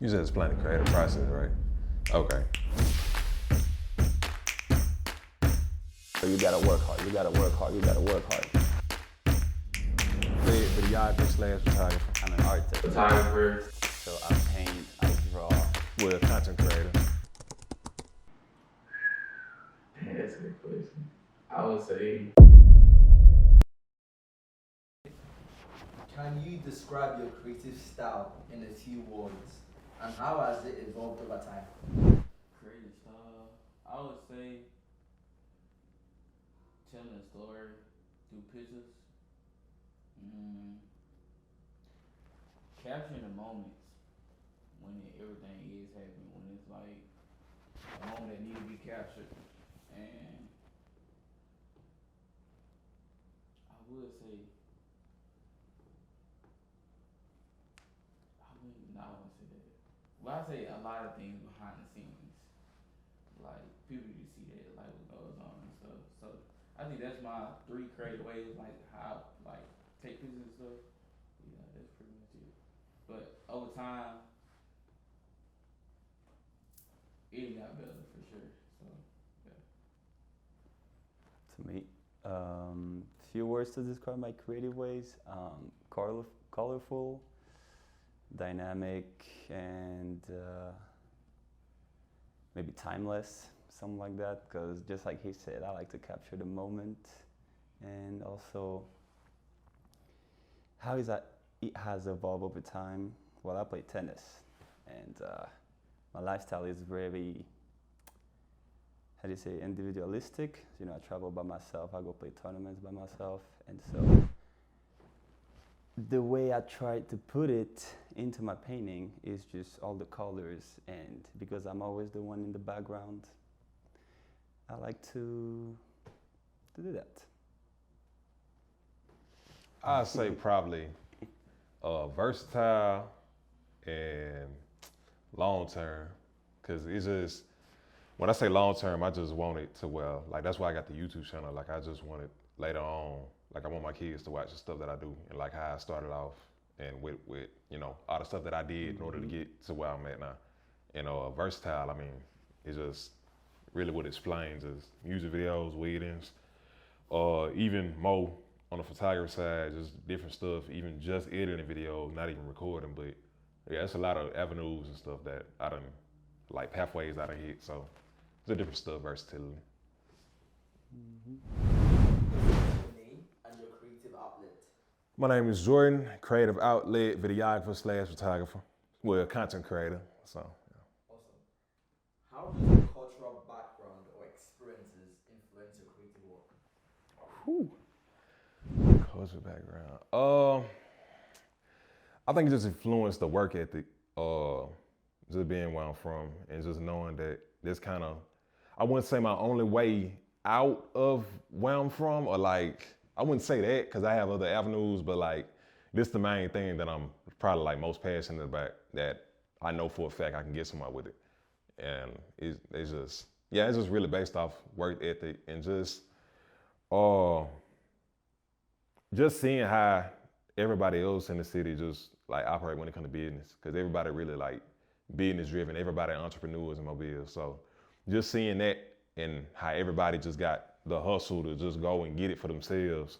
You just explain the creative process, right? Okay. So you gotta work hard, you gotta work hard, you gotta work hard. Videographer/photographer. I'm an artist. Photographer. So I paint, I draw. We're a content creator. Man, that's a good question. I would say, Can you describe your creative style in a few words, and how has it evolved over time? creative style. I would say telling a story through pictures. Capturing the moments when everything is happening, when it's like a moment that need to be captured. And I would say, I wouldn't, no, I wouldn't say that. Well, I say a lot of things behind the scenes. Like, people you see that, like, what goes on and stuff. So, I think that's my 3 creative ways, like, how, like, take pictures and stuff. Yeah, that's pretty much it. But over time, it got better for sure. So, yeah. To me, few words to describe my creative ways. Colorful, dynamic, and maybe timeless, something like that. Because just like he said, I like to capture the moment, and also how is that it has evolved over time. Well, I play tennis, and my lifestyle is very, how do you say, individualistic. You know, I travel by myself, I go play tournaments by myself, and so the way I try to put it into my painting is just all the colors, and because I'm always the one in the background, I like to do that. I'd say probably versatile and long term, because it's just, when I say long term, I just want it to, well, like that's why I got the YouTube channel. Like I just want it later on, like I want my kids to watch the stuff that I do and like how I started off and with you know, all the stuff that I did in order to get to where I'm at now. And versatile, I mean, it's just really what it explains is music videos, weddings, even more on the photography side, just different stuff, even just editing videos, not even recording, but yeah, it's a lot of avenues and stuff that I done, like pathways I done hit, so it's a different stuff, versatility. Your name and your creative outlet. My name is Jordan, creative outlet, videographer/photographer. Well, content creator, so. Awesome. How does your cultural background or experiences influence your creative work? Whew. Culture background. I think it just influenced the work ethic, just being where I'm from and just knowing that this kind of, I wouldn't say my only way out of where I'm from, or like, I wouldn't say that because I have other avenues, but like, this the main thing that I'm probably like most passionate about, that I know for a fact I can get somewhere with it. And it's just, yeah, it's just really based off work ethic and just seeing how everybody else in the city just like operate when it comes to business, because everybody really like business driven, everybody entrepreneurs in Mobile. So just seeing that and how everybody just got the hustle to just go and get it for themselves,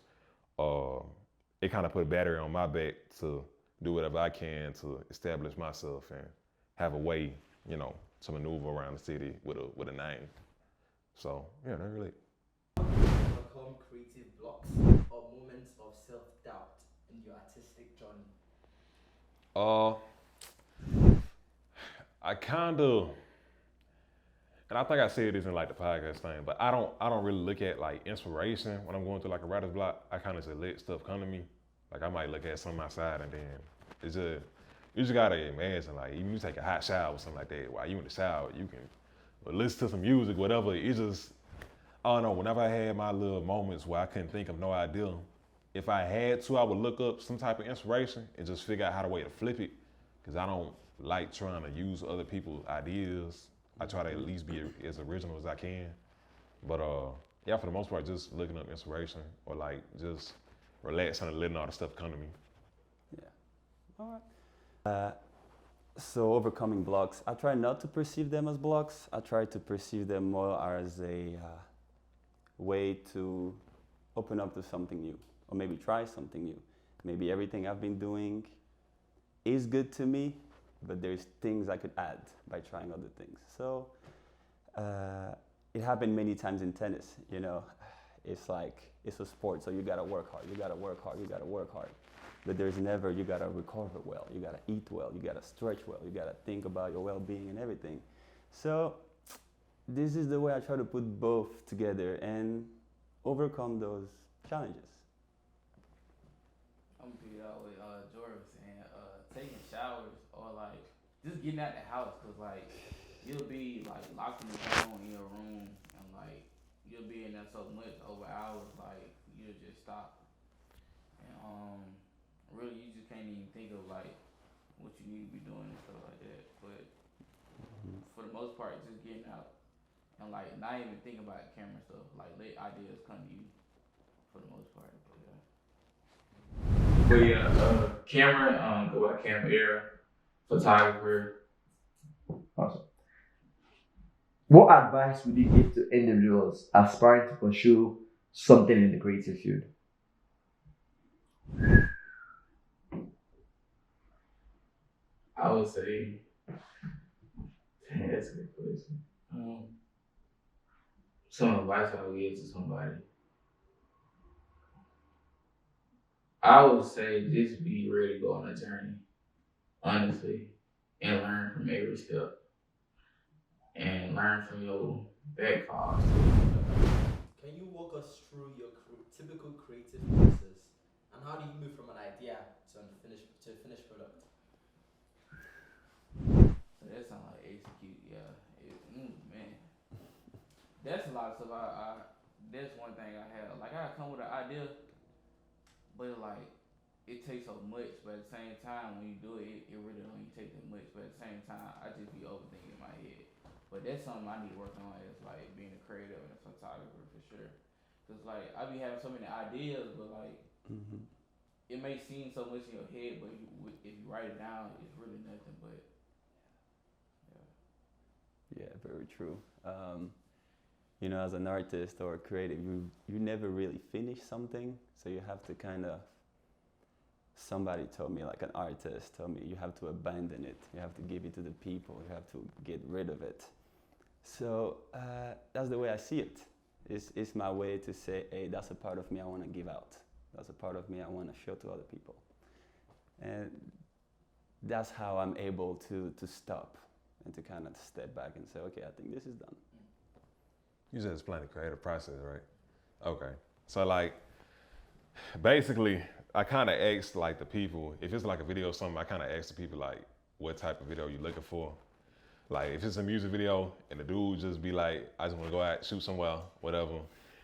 it kind of put a battery on my back to do whatever I can to establish myself and have a way, you know, to maneuver around the city with a name. So yeah, that's really it. Overcome creative blocks or moments of self-doubt in your artistic journey. I kind of, and I think I said this in like the podcast thing, but I don't really look at like inspiration when I'm going through like a writer's block. I kind of just let stuff come to me. Like I might look at something outside and then it's just, you just gotta imagine, like even you take a hot shower or something like that, while you in the shower, you can listen to some music, whatever. It's just, I don't know, whenever I had my little moments where I couldn't think of no idea, if I had to, I would look up some type of inspiration and just figure out how to way to flip it. Cause I don't like trying to use other people's ideas. I try to at least be as original as I can. But yeah, for the most part, just looking up inspiration or like just relaxing and letting all the stuff come to me. Yeah. All right. So overcoming blocks, I try not to perceive them as blocks. I try to perceive them more as a way to open up to something new, or maybe try something new. Maybe everything I've been doing is good to me, but there's things I could add by trying other things. So it happened many times in tennis. You know, it's like it's a sport, so you gotta work hard. You gotta work hard. You gotta work hard. But there's never you gotta recover well. You gotta eat well. You gotta stretch well. You gotta think about your well-being and everything. So this is the way I try to put both together and overcome those challenges. I'm gonna be out with Jordan saying taking showers or like just getting out the house, cause like you'll be like locked in the phone in your room and like you'll be in there so much over hours, like you'll just stop and really you just can't even think of like what you need to be doing and stuff like that. But for the most part, just getting out and like not even thinking about camera stuff, like let ideas come to you for the most part. But yeah, camera, go by camera era, photographer. Awesome. What advice would you give to individuals aspiring to pursue something in the creative field? I would say, dang, that's a good question. Some advice I would give to somebody. I would say just be ready to go on a journey, honestly, and learn from every step, and learn from your backfalls too. Can you walk us through your typical creative process and how do you move from an idea to a finished product? So that sounds like execute, yeah. Man, that's a lot of stuff. That's one thing I have. Like I come with an idea, but like it takes so much. But at the same time, when you do it, it really don't even take that much. But at the same time, I just be overthinking in my head. But that's something I need to work on is like being a creative and a photographer for sure. Cause like I be having so many ideas, but like it may seem so much in your head, but if you write it down, it's really nothing. But Yeah, very true. You know, as an artist or a creative, you never really finish something, so you have to kind of. Somebody told me, like an artist told me, you have to abandon it. You have to give it to the people. You have to get rid of it. So that's the way I see it. It's my way to say, hey, that's a part of me I want to give out. That's a part of me I want to show to other people. And that's how I'm able to stop and to kind of step back and say, okay, I think this is done. You just explained the creative process, right? Okay. So like, basically, I kind of asked like the people, if it's like a video or something, I kind of asked the people like, what type of video you looking for? Like if it's a music video and the dude just be like, I just want to go out, shoot somewhere, whatever.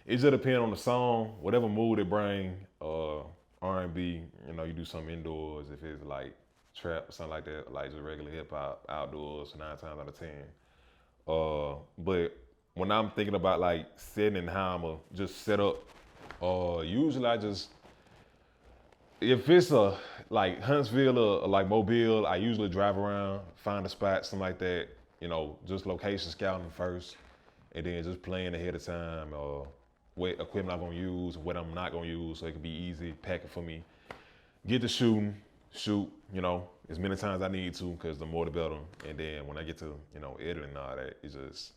It just depends on the song, whatever mood it bring, R&B, you know, you do something indoors. If it's like trap or something like that, like just regular hip hop, outdoors, 9 times out of 10. But when I'm thinking about like setting and how I'ma just set up, usually I just, if it's a like Huntsville or like Mobile, I usually drive around, find a spot, something like that, you know, just location scouting first, and then just playing ahead of time, what equipment I'm gonna use, what I'm not gonna use, so it can be easy, pack it for me. Get to shooting, shoot, you know, as many times I need to, because the more the better. And then when I get to, you know, editing and all that, it's just,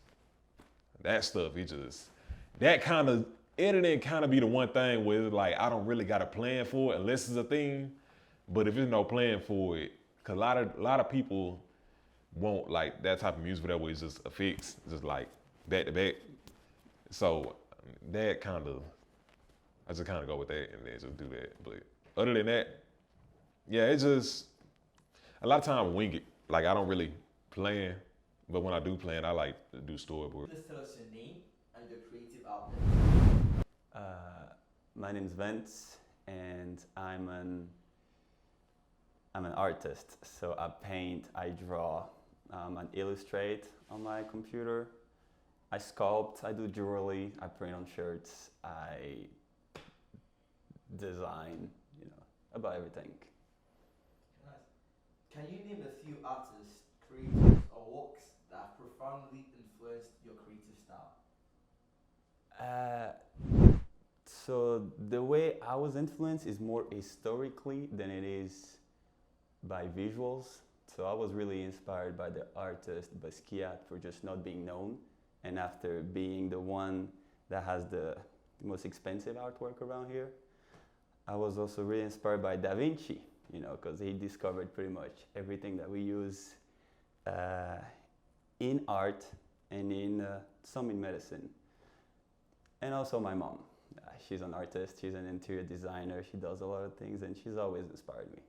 that stuff, that kind of, editing kind of be the one thing where it's like, I don't really got a plan for it unless it's a thing. But if there's no plan for it, cause a lot of people want like that type of music video where it's just a fix, just like back to back. So that kind of, I just kind of go with that and then just do that. But other than that, yeah, it's just, a lot of time I wing it. Like I don't really plan, but when I do plan, I like to do storyboard. Please tell us your name and your creative outlet. My name's Vince, and I'm an artist. So I paint, I draw, I illustrate on my computer. I sculpt, I do jewelry, I print on shirts, I design, you know, about everything. Nice. Can you name a few artists, creators, or works that have profoundly influenced your creative style? Uh, so the way I was influenced is more historically than it is by visuals. So I was really inspired by the artist Basquiat for just not being known, and after being the one that has the most expensive artwork around here, I was also really inspired by Da Vinci, you know, because he discovered pretty much everything that we use in art and in some in medicine. And also my mom. She's an artist, she's an interior designer, she does a lot of things, and she's always inspired me.